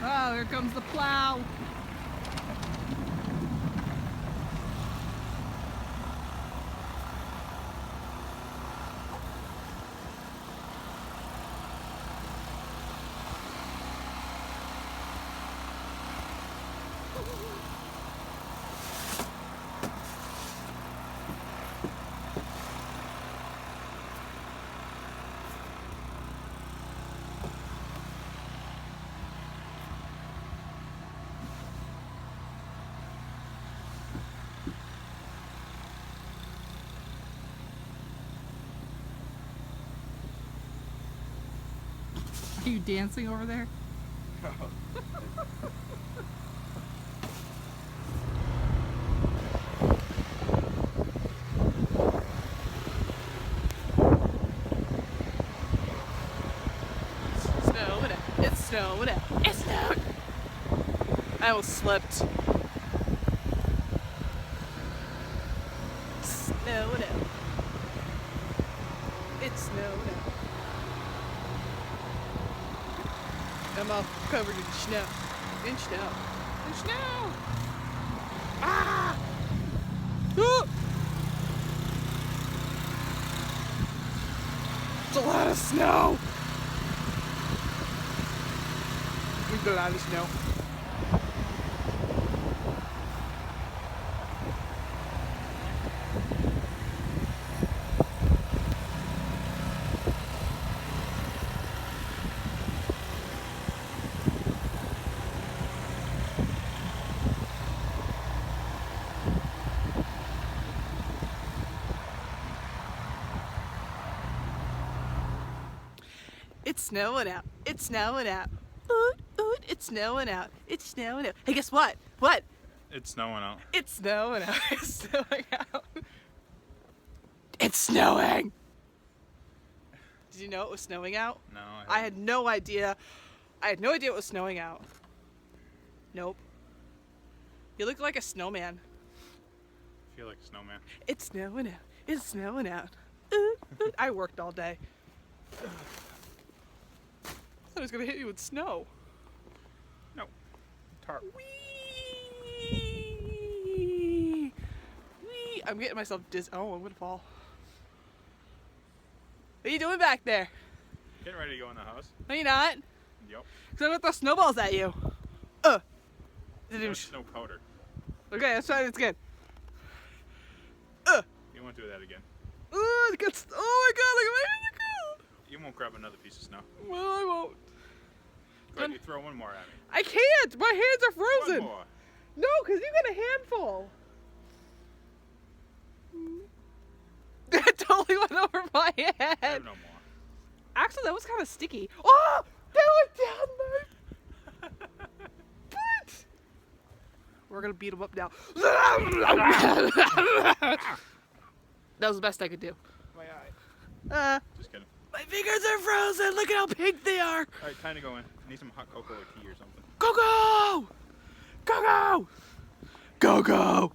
Oh, here comes the plow. Are you dancing over there? Snowing out. It's snowing out. It's snowing. I almost slipped. Snowing out. It's snowing out. I'm all covered in snow. In snow. In snow. Ah! Ooh! It's a lot of snow. We've got a lot of snow. It's snowing out. It's snowing out. Oot, oot, it's snowing out. It's snowing out. Hey, guess what? What? It's snowing out. It's snowing out. It's snowing out. It's snowing! Did you know it was snowing out? No. I had no idea. I had no idea it was snowing out. Nope. You look like a snowman. I feel like a snowman. It's snowing out. It's snowing out. Oot, oot. I worked all day. I thought I was gonna hit you with snow. No. Tarp. Whee! Whee! I'm getting myself oh, I'm gonna fall. What are you doing back there? Getting ready to go in the house. No, you're not. Yep. Because I'm gonna throw snowballs at you. No snow powder. Okay, let's try it again. You won't do that again. Oh my god, look at my hands are cold. You won't grab another piece of snow. Well, I won't. Go ahead, you throw one more at me. I can't! My hands are frozen! One more. No, because you got a handful. That totally went over my I head. have no more. Actually, that was kind of sticky. Oh! That went down my butt! We're gonna beat him up now. That was the best I could do. My eye. Just kidding. My fingers are frozen! Look at how pink they are! Alright, time to go in. I need some hot cocoa or tea or something. Go go! Go go! Go go!